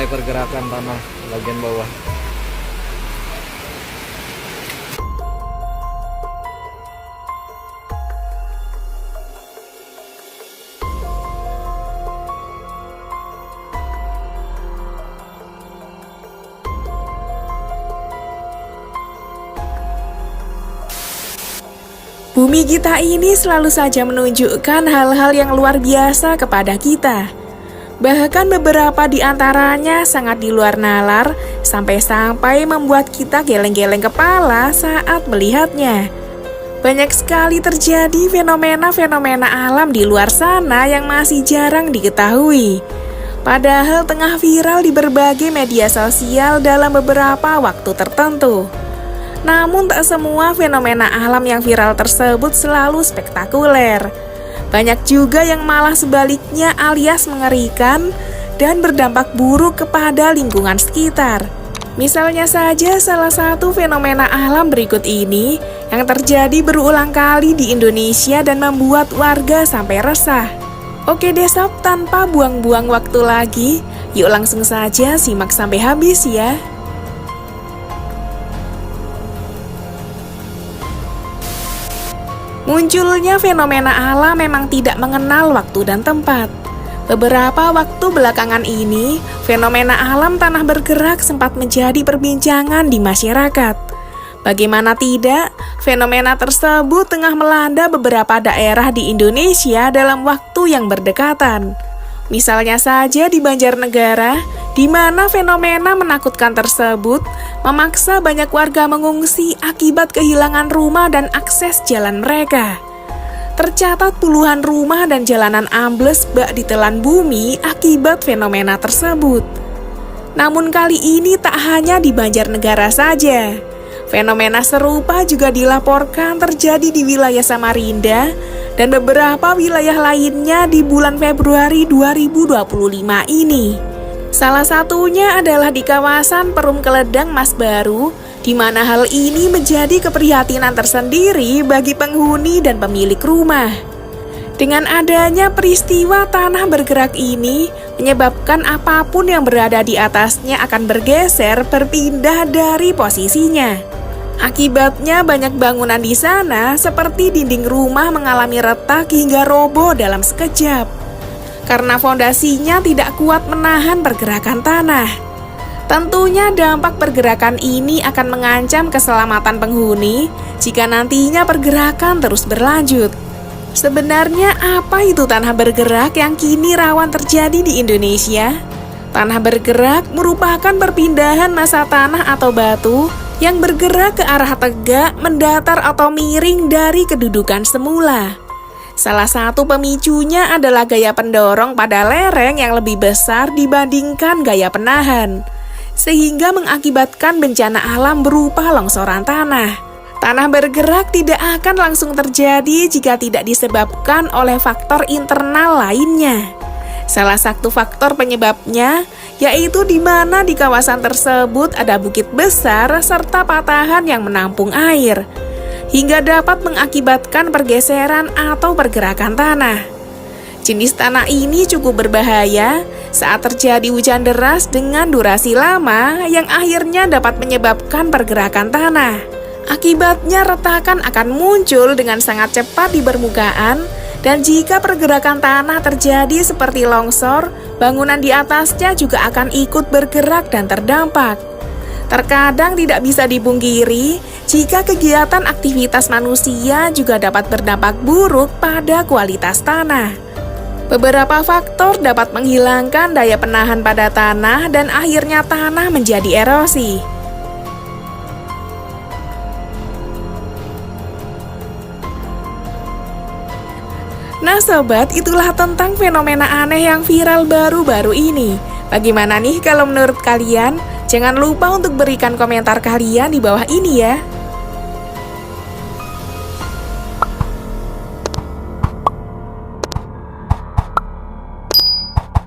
mulai pergerakan tanah bagian bawah. Bumi kita ini selalu saja menunjukkan hal-hal yang luar biasa kepada kita. Bahkan beberapa di antaranya sangat di luar nalar, sampai-sampai membuat kita geleng-geleng kepala saat melihatnya. Banyak sekali terjadi fenomena-fenomena alam di luar sana yang masih jarang diketahui. Padahal tengah viral di berbagai media sosial dalam beberapa waktu tertentu. Namun tak semua fenomena alam yang viral tersebut selalu spektakuler. Banyak juga yang malah sebaliknya alias mengerikan dan berdampak buruk kepada lingkungan sekitar. Misalnya saja salah satu fenomena alam berikut ini yang terjadi berulang kali di Indonesia dan membuat warga sampai resah. Oke deh sob, tanpa buang-buang waktu lagi, yuk langsung saja simak sampai habis ya. Munculnya fenomena alam memang tidak mengenal waktu dan tempat. Beberapa waktu belakangan ini, fenomena alam tanah bergerak sempat menjadi perbincangan di masyarakat. Bagaimana tidak, fenomena tersebut tengah melanda beberapa daerah di Indonesia dalam waktu yang berdekatan. Misalnya saja di Banjarnegara, di mana fenomena menakutkan tersebut memaksa banyak warga mengungsi akibat kehilangan rumah dan akses jalan mereka. Tercatat puluhan rumah dan jalanan ambles bak ditelan bumi akibat fenomena tersebut. Namun kali ini tak hanya di Banjarnegara saja. Fenomena serupa juga dilaporkan terjadi di wilayah Samarinda dan beberapa wilayah lainnya di bulan Februari 2025 ini. Salah satunya adalah di kawasan Perum Keledang Mas Baru, di mana hal ini menjadi keprihatinan tersendiri bagi penghuni dan pemilik rumah. Dengan adanya peristiwa tanah bergerak ini, menyebabkan apapun yang berada di atasnya akan bergeser berpindah dari posisinya. Akibatnya banyak bangunan di sana seperti dinding rumah mengalami retak hingga roboh dalam sekejap. Karena fondasinya tidak kuat menahan pergerakan tanah. Tentunya dampak pergerakan ini akan mengancam keselamatan penghuni jika nantinya pergerakan terus berlanjut. Sebenarnya apa itu tanah bergerak yang kini rawan terjadi di Indonesia? Tanah bergerak merupakan perpindahan massa tanah atau batu yang bergerak ke arah tegak, mendatar atau miring dari kedudukan semula. Salah satu pemicunya adalah gaya pendorong pada lereng yang lebih besar dibandingkan gaya penahan, sehingga mengakibatkan bencana alam berupa longsoran tanah. Tanah bergerak tidak akan langsung terjadi jika tidak disebabkan oleh faktor internal lainnya. Salah satu faktor penyebabnya yaitu di mana di kawasan tersebut ada bukit besar serta patahan yang menampung air, hingga dapat mengakibatkan pergeseran atau pergerakan tanah. Jenis tanah ini cukup berbahaya saat terjadi hujan deras dengan durasi lama yang akhirnya dapat menyebabkan pergerakan tanah. Akibatnya retakan akan muncul dengan sangat cepat di permukaan, dan jika pergerakan tanah terjadi seperti longsor, bangunan di atasnya juga akan ikut bergerak dan terdampak. Terkadang tidak bisa dipungkiri jika kegiatan aktivitas manusia juga dapat berdampak buruk pada kualitas tanah. Beberapa faktor dapat menghilangkan daya penahan pada tanah dan akhirnya tanah menjadi erosi. Nah sobat, itulah tentang fenomena aneh yang viral baru-baru ini. Bagaimana nih kalau menurut kalian? Jangan lupa untuk berikan komentar kalian di bawah ini ya.